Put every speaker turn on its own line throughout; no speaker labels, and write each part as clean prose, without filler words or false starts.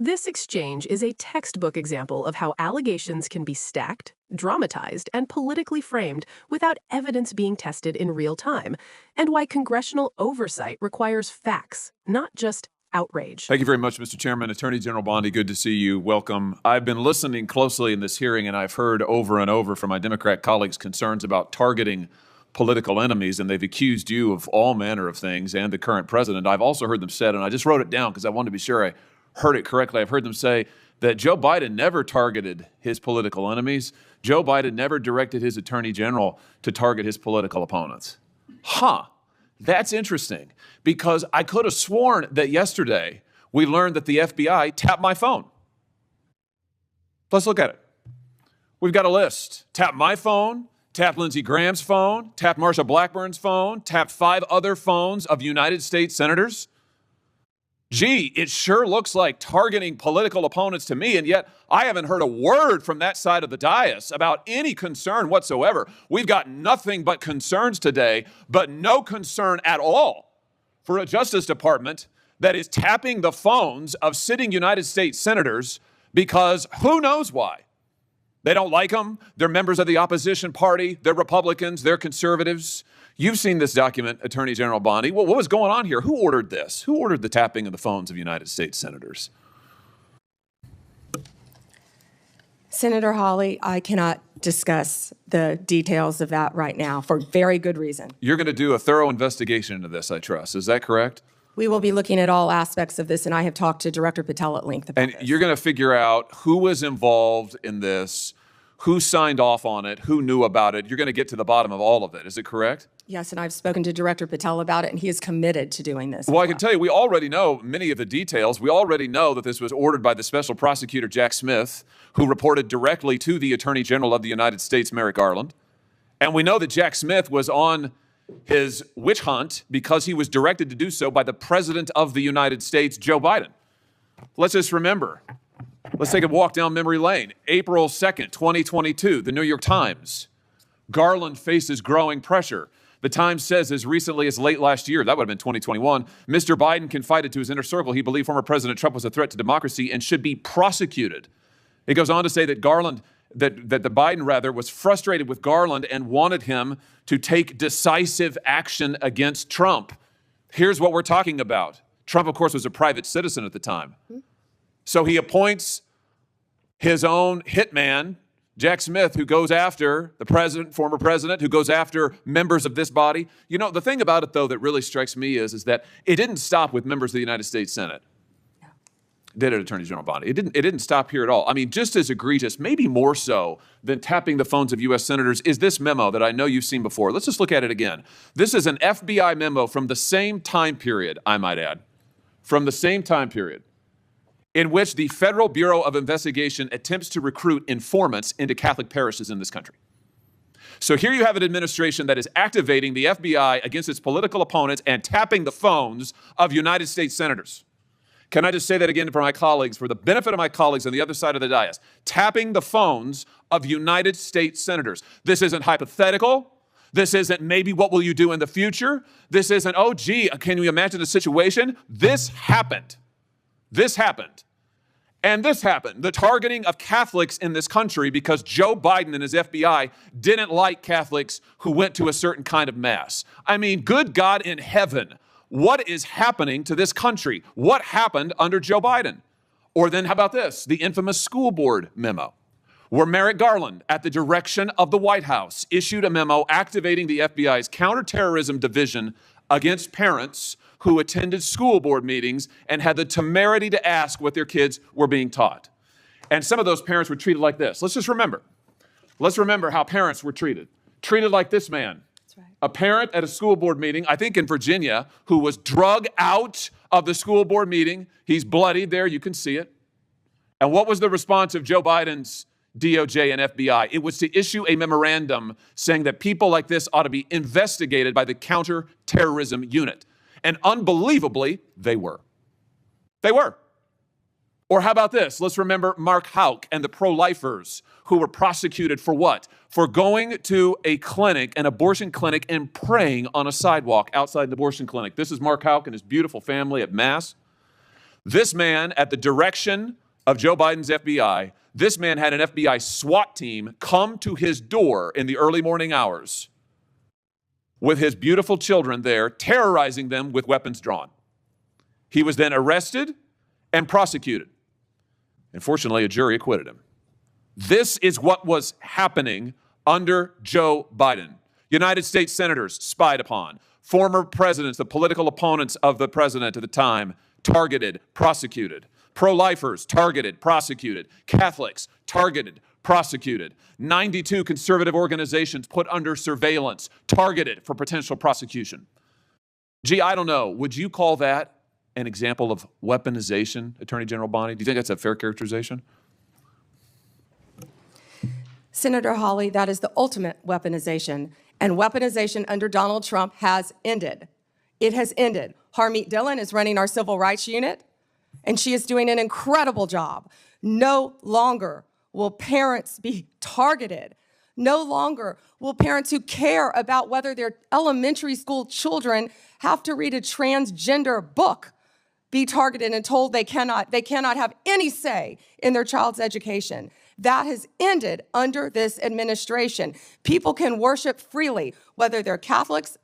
This exchange is a textbook example of how allegations can be stacked, dramatized, and politically framed without evidence being tested in real time, and why congressional oversight requires facts, not just outrage.
Thank you very much, Mr. Chairman. Attorney General Bondi, good to see you. Welcome. I've been listening closely in this hearing, and I've heard over and over from my Democrat colleagues concerns about targeting political enemies, and they've accused you of all manner of things and the current president. I've also heard them said, and I just wrote it down because I wanted to be sure I heard it correctly. I've heard them say that Joe Biden never targeted his political enemies. Joe Biden never directed his attorney general to target his political opponents. That's interesting, because I could have sworn that yesterday we learned that the FBI tapped my phone. Let's look at it. We've got a list. Tapped my phone, tapped Lindsey Graham's phone, tapped Marsha Blackburn's phone, tapped 5 other phones of United States senators. Gee, it sure looks like targeting political opponents to me, and yet I haven't heard a word from that side of the dais about any concern whatsoever. We've got nothing but concerns today, but no concern at all for a Justice Department that is tapping the phones of sitting United States senators because who knows why. They don't like them. They're members of the opposition party. They're Republicans. They're conservatives. You've seen this document, Attorney General Bondi. Well, what was going on here? Who ordered this? Who ordered the tapping of the phones of United States senators?
Senator Hawley, I cannot discuss the details of that right now for very good reason.
You're going to do a thorough investigation into this, I trust. Is that correct?
We will be looking at all aspects of this, and I have talked to Director Patel at length about
and
this.
You're going to figure out who was involved in this, who signed off on it, who knew about it. You're going to get to the bottom of all of it. Is it correct?
Yes, and I've spoken to Director Patel about it, and he is committed to doing this.
Well, I can tell you, we already know many of the details. We already know that this was ordered by the Special Prosecutor Jack Smith, who reported directly to the Attorney General of the United States, Merrick Garland. And we know that Jack Smith was on his witch hunt because he was directed to do so by the President of the United States, Joe Biden. Let's just remember. Let's take a walk down memory lane. April 2nd, 2022, the New York Times. Garland faces growing pressure. The Times says as recently as late last year, that would have been 2021, Mr. Biden confided to his inner circle he believed former President Trump was a threat to democracy and should be prosecuted. It goes on to say that Biden was frustrated with Garland and wanted him to take decisive action against Trump. Here's what we're talking about. Trump, of course, was a private citizen at the time. So he appoints his own hitman, Jack Smith, who goes after the president, former president, who goes after members of this body. You know, the thing about it, though, that really strikes me is that it didn't stop with members of the United States Senate. Did it, Attorney General Bondi? It didn't stop here at all. I mean, just as egregious, maybe more so than tapping the phones of U.S. senators, is this memo that I know you've seen before. Let's just look at it again. This is an FBI memo from the same time period, I might add, from the same time period, in which the Federal Bureau of Investigation attempts to recruit informants into Catholic parishes in this country. So here you have an administration that is activating the FBI against its political opponents and tapping the phones of United States senators. Can I just say that again for my colleagues, for the benefit of my colleagues on the other side of the dais? Tapping the phones of United States senators. This isn't hypothetical. This isn't maybe what will you do in the future. This isn't, oh, gee, can you imagine the situation? This happened. This happened. And this happened, the targeting of Catholics in this country because Joe Biden and his FBI didn't like Catholics who went to a certain kind of mass. I mean, good God in heaven, what is happening to this country? What happened under Joe Biden? Or then how about this, the infamous school board memo, where Merrick Garland, at the direction of the White House, issued a memo activating the FBI's counterterrorism division against parents who attended school board meetings and had the temerity to ask what their kids were being taught. And some of those parents were treated like this. Let's remember how parents were treated. Treated like this man. That's right. A parent at a school board meeting, I think in Virginia, who was drug out of the school board meeting. He's bloodied there, you can see it. And what was the response of Joe Biden's DOJ and FBI? It was to issue a memorandum saying that people like this ought to be investigated by the counterterrorism unit. And unbelievably, they were. They were. Or how about this? Let's remember Mark Houck and the pro-lifers who were prosecuted for what? For going to a clinic, an abortion clinic, and praying on a sidewalk outside an abortion clinic. This is Mark Houck and his beautiful family at Mass. This man, at the direction of Joe Biden's FBI, this man had an FBI SWAT team come to his door in the early morning hours with his beautiful children there, terrorizing them with weapons drawn. He was then arrested and prosecuted. And fortunately, a jury acquitted him. This is what was happening under Joe Biden. United States senators spied upon. Former presidents, the political opponents of the president at the time, targeted, prosecuted. Pro-lifers, targeted, prosecuted. Catholics, targeted, prosecuted. 92 conservative organizations put under surveillance, targeted for potential prosecution. Gee, I don't know. Would you call that an example of weaponization, Attorney General Bondi? Do you think that's a fair characterization?
Senator Hawley, that is the ultimate weaponization. And weaponization under Donald Trump has ended. It has ended. Harmeet Dillon is running our civil rights unit, and she is doing an incredible job. No longer will parents be targeted. No longer will parents who care about whether their elementary school children have to read a transgender book be targeted and told they cannot have any say in their child's education. That has ended under this administration. People can worship freely, whether they're Catholics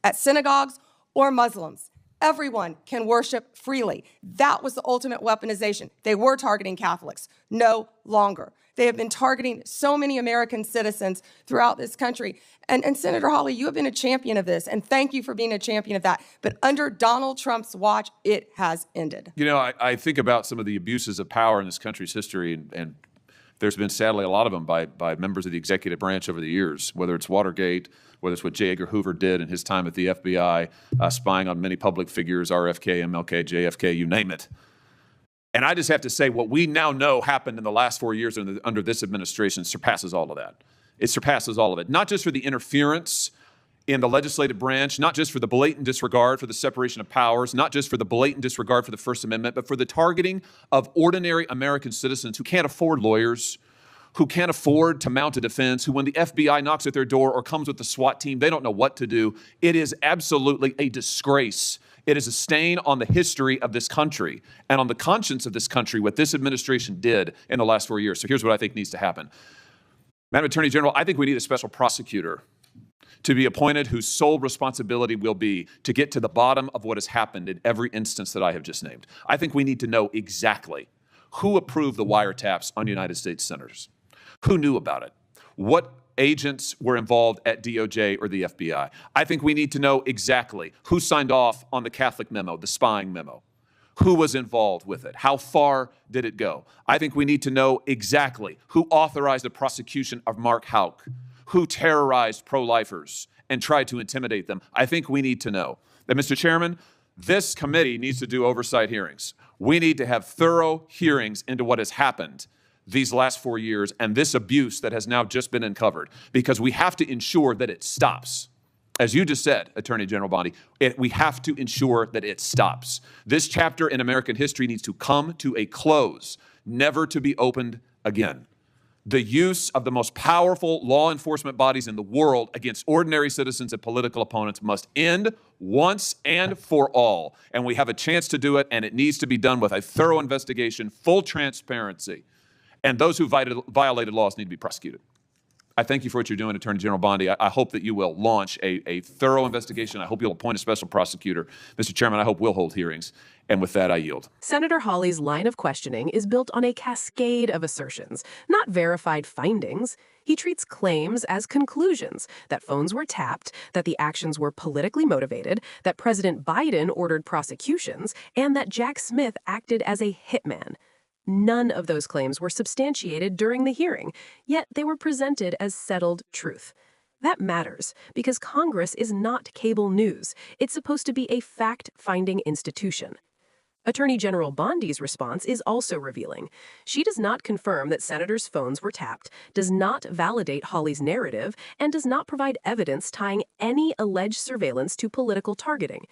at synagogues or Muslims. Everyone can worship freely. That was the ultimate weaponization. They were targeting Catholics. No longer. They have been targeting so many American citizens throughout this country. And Senator Hawley, you have been a champion of this, and thank you for being a champion of that. But under Donald Trump's watch, it has ended.
You know, I think about some of the abuses of power in this country's history, and there's been, sadly, a lot of them by members of the executive branch over the years, whether it's Watergate, whether it's what J. Edgar Hoover did in his time at the FBI, spying on many public figures, RFK, MLK, JFK, you name it. And I just have to say, what we now know happened in the last 4 years under this administration surpasses all of that. It surpasses all of it, not just for the interference in the legislative branch, not just for the blatant disregard for the separation of powers, not just for the blatant disregard for the First Amendment, but for the targeting of ordinary American citizens who can't afford lawyers, who can't afford to mount a defense, who when the FBI knocks at their door or comes with the SWAT team, they don't know what to do. It is absolutely a disgrace. It is a stain on the history of this country and on the conscience of this country, what this administration did in the last 4 years. So here's what I think needs to happen. Madam Attorney General, I think we need a special prosecutor to be appointed whose sole responsibility will be to get to the bottom of what has happened in every instance that I have just named. I think we need to know exactly who approved the wiretaps on United States senators, who knew about it, what agents were involved at DOJ or the FBI. I think we need to know exactly who signed off on the Catholic memo, the spying memo, who was involved with it, how far did it go. I think we need to know exactly who authorized the prosecution of Mark Houck, who terrorized pro-lifers and tried to intimidate them. I think we need to know that, Mr. Chairman, this committee needs to do oversight hearings. We need to have thorough hearings into what has happened these last 4 years and this abuse that has now just been uncovered, because we have to ensure that it stops. As you just said, Attorney General Bondi, we have to ensure that it stops. This chapter in American history needs to come to a close, never to be opened again. The use of the most powerful law enforcement bodies in the world against ordinary citizens and political opponents must end once and for all. And we have a chance to do it, and it needs to be done with a thorough investigation, full transparency. And those who violated laws need to be prosecuted. I thank you for what you're doing, Attorney General Bondi. I hope that you will launch a thorough investigation. I hope you'll appoint a special prosecutor. Mr. Chairman, I hope we'll hold hearings. And with that, I yield.
Senator Hawley's line of questioning is built on a cascade of assertions, not verified findings. He treats claims as conclusions, that phones were tapped, that the actions were politically motivated, that President Biden ordered prosecutions, and that Jack Smith acted as a hitman. None of those claims were substantiated during the hearing, yet they were presented as settled truth. That matters because Congress is not cable news. It's supposed to be a fact-finding institution. Attorney General Bondi's response is also revealing. She does not confirm that senators' phones were tapped, does not validate Hawley's narrative, and does not provide evidence tying any alleged surveillance to political targeting.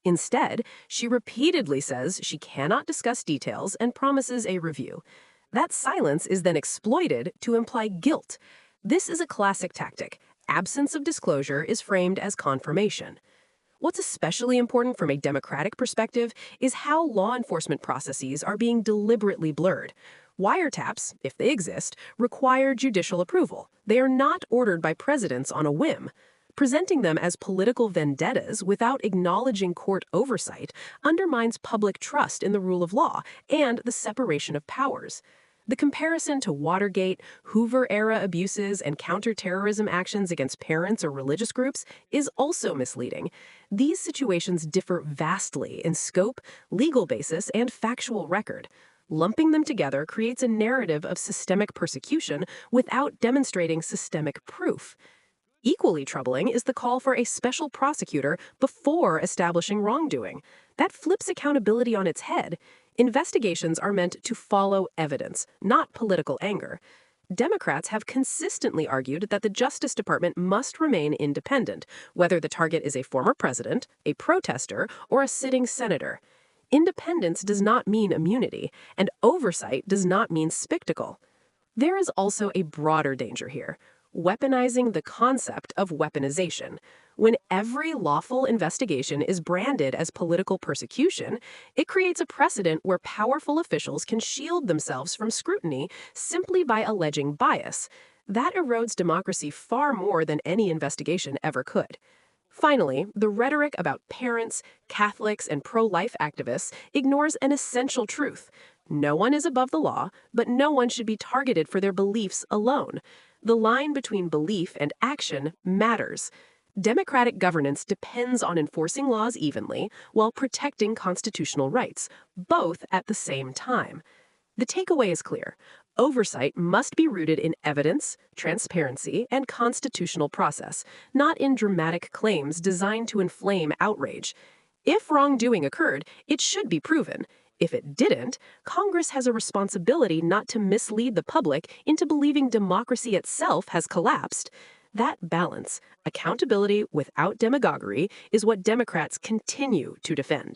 Instead, she repeatedly says she cannot discuss details and promises a review. That silence is then exploited to imply guilt. This is a classic tactic. Absence of disclosure is framed as confirmation. What's especially important from a democratic perspective is how law enforcement processes are being deliberately blurred. Wiretaps, if they exist, require judicial approval. They are not ordered by presidents on a whim. Presenting them as political vendettas without acknowledging court oversight undermines public trust in the rule of law and the separation of powers. The comparison to Watergate, Hoover-era abuses, and counterterrorism actions against parents or religious groups is also misleading. These situations differ vastly in scope, legal basis, and factual record. Lumping them together creates a narrative of systemic persecution without demonstrating systemic proof. Equally troubling is the call for a special prosecutor before establishing wrongdoing. That flips accountability on its head. Investigations are meant to follow evidence, not political anger. Democrats have consistently argued that the Justice Department must remain independent, whether the target is a former president, a protester, or a sitting senator. Independence does not mean immunity, and oversight does not mean spectacle. There is also a broader danger here: weaponizing the concept of weaponization. When every lawful investigation is branded as political persecution, it creates a precedent where powerful officials can shield themselves from scrutiny simply by alleging bias. That erodes democracy far more than any investigation ever could. Finally, the rhetoric about parents, Catholics, and pro-life activists ignores an essential truth. No one is above the law, but no one should be targeted for their beliefs alone. The line between belief and action matters. Democratic governance depends on enforcing laws evenly while protecting constitutional rights, both at the same time. The takeaway is clear. Oversight must be rooted in evidence, transparency, and constitutional process, not in dramatic claims designed to inflame outrage. If wrongdoing occurred, it should be proven. If it didn't, Congress has a responsibility not to mislead the public into believing democracy itself has collapsed. That balance, accountability without demagoguery, is what Democrats continue to defend.